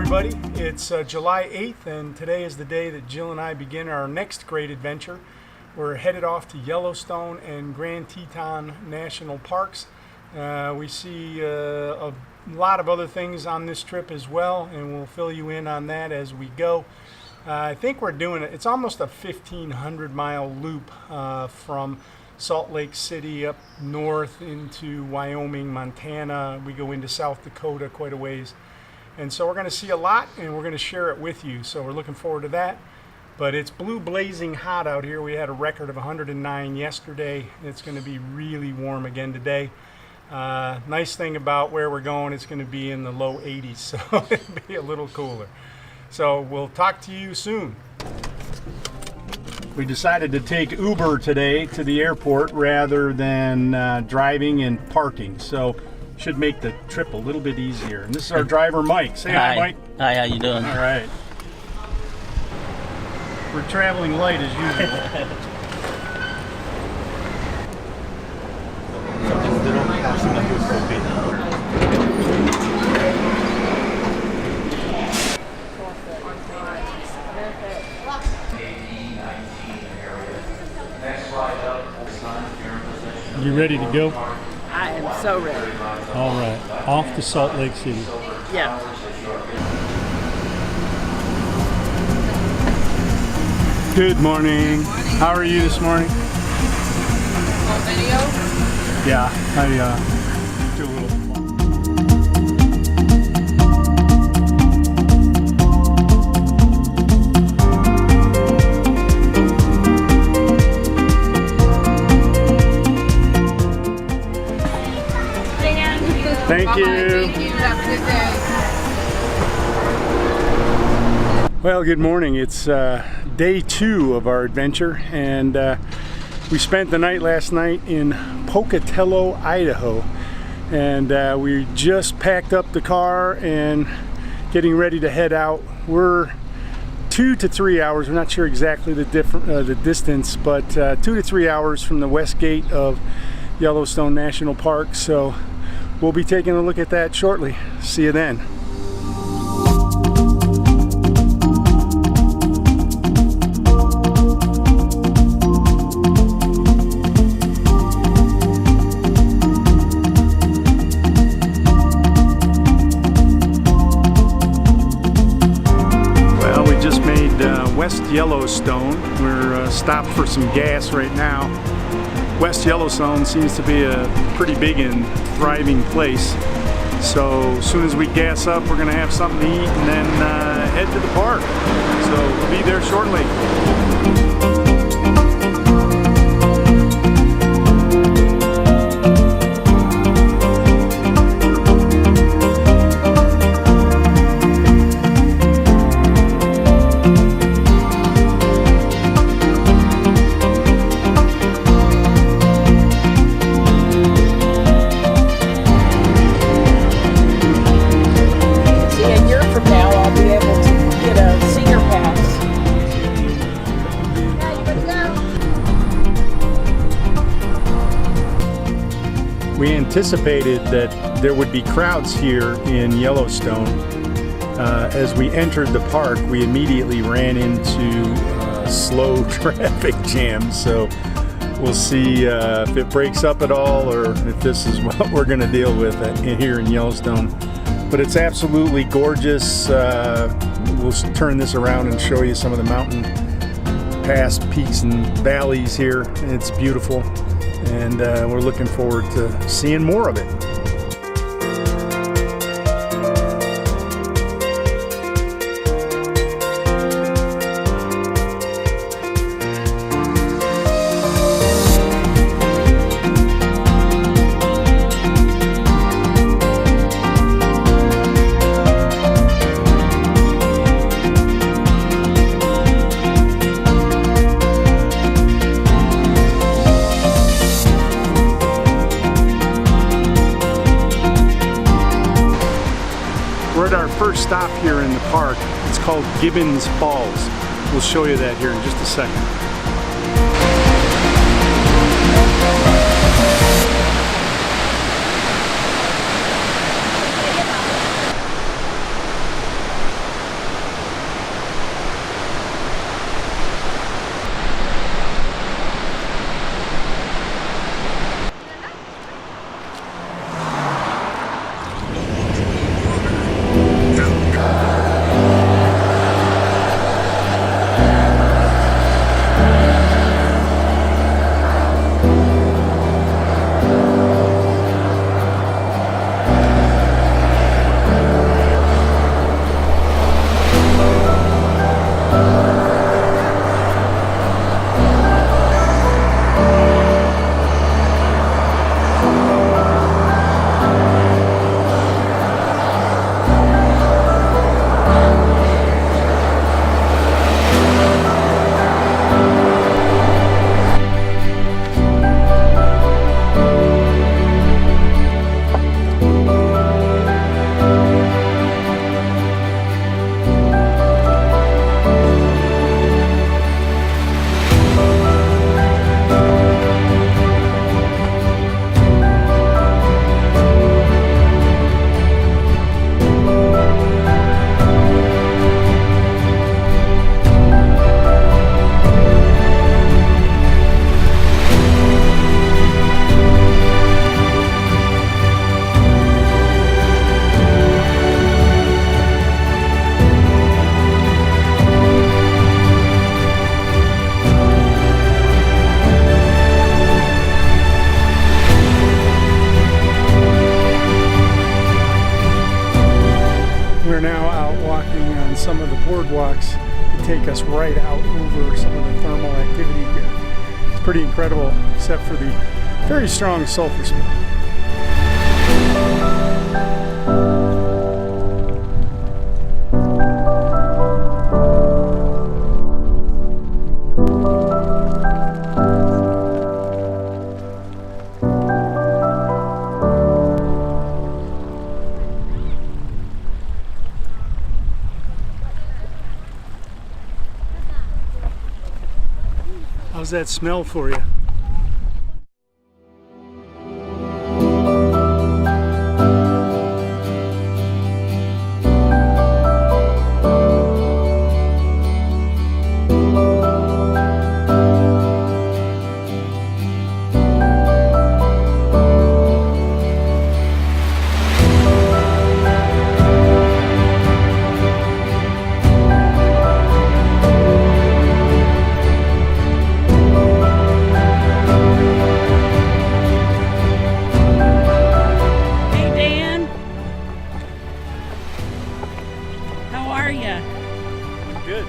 everybody. It's July 8th, and today is the day that Jill and I begin our next great adventure. We're headed off to Yellowstone and Grand Teton National Parks. We see a lot of other things on this trip as well, and we'll fill you in on that as we go. I think we're doing it. It's almost a 1,500-mile loop from Salt Lake City up north into Wyoming, Montana. We go into South Dakota quite a ways. And so we're going to see a lot, and we're going to share it with you. So we're looking forward to that. But it's blue blazing hot out here. We had a record of 109 yesterday. It's going to be really warm again today. Nice thing about where we're going, it's going to be in the low 80s, so it'll be a little cooler. So we'll talk to you soon. We decided to take Uber today to the airport rather than driving and parking. So should make the trip a little bit easier. And this is our driver, Mike. Say hi, Mike. Hi, how you doing? All right. We're traveling light as usual. You ready to go? I am so ready. All right, off to Salt Lake City. Yeah. Good morning. How are you this morning? Video? Yeah, I do a little. Thank you. Thank you. Have a good day. Well, good morning. It's day 2 of our adventure, and we spent the night last night in Pocatello, Idaho, and we just packed up the car and getting ready to head out. We're 2 to 3 hours. We're not sure exactly the distance, but 2 to 3 hours from the west gate of Yellowstone National Park. So we'll be taking a look at that shortly. See you then. Well, we just made West Yellowstone. We're stopped for some gas right now. West Yellowstone seems to be a pretty big and thriving place. So as soon as we gas up, we're gonna have something to eat and then head to the park. So we'll be there shortly. We anticipated that there would be crowds here in Yellowstone. As we entered the park, we immediately ran into slow traffic jams. So we'll see if it breaks up at all or if this is what we're going to deal with here in Yellowstone. But it's absolutely gorgeous. We'll turn this around and show you some of the mountain pass peaks and valleys here. It's beautiful. And we're looking forward to seeing more of it. First stop here in the park. It's called Gibbons Falls. We'll show you that here in just a second. some of the boardwalks to take us right out over some of the thermal activity here. It's pretty incredible, except for the very strong sulfur smell. How's that smell for you? Good.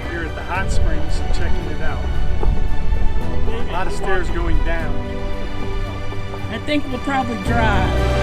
Here at the hot springs and checking it out. A lot of stairs going down. I think we'll probably drive.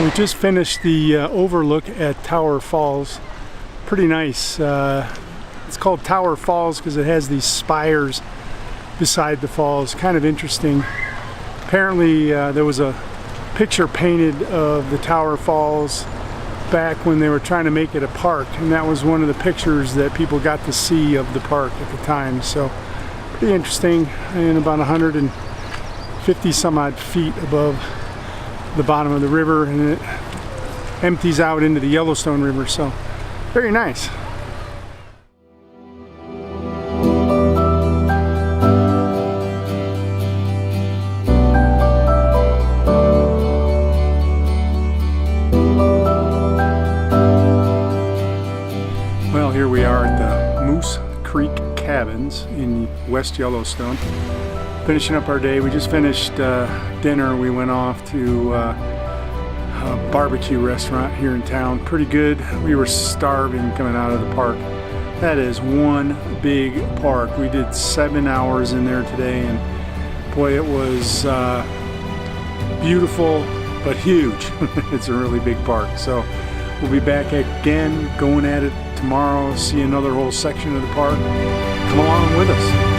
We just finished the overlook at Tower Falls. Pretty nice. It's called Tower Falls because it has these spires beside the falls. Kind of interesting. Apparently there was a picture painted of the Tower Falls back when they were trying to make it a park, and that was one of the pictures that people got to see of the park at the time. So pretty interesting, and about 150 some odd feet above the bottom of the river, and it empties out into the Yellowstone River, so very nice. Well, here we are at the Moose Creek Cabins in West Yellowstone. Finishing up our day. We just finished dinner. We went off to a barbecue restaurant here in town. Pretty good. We were starving coming out of the park. That is one big park. We did 7 hours in there today, and boy, it was beautiful but huge. It's a really big park. So we'll be back again, going at it tomorrow, see another whole section of the park. Come along with us.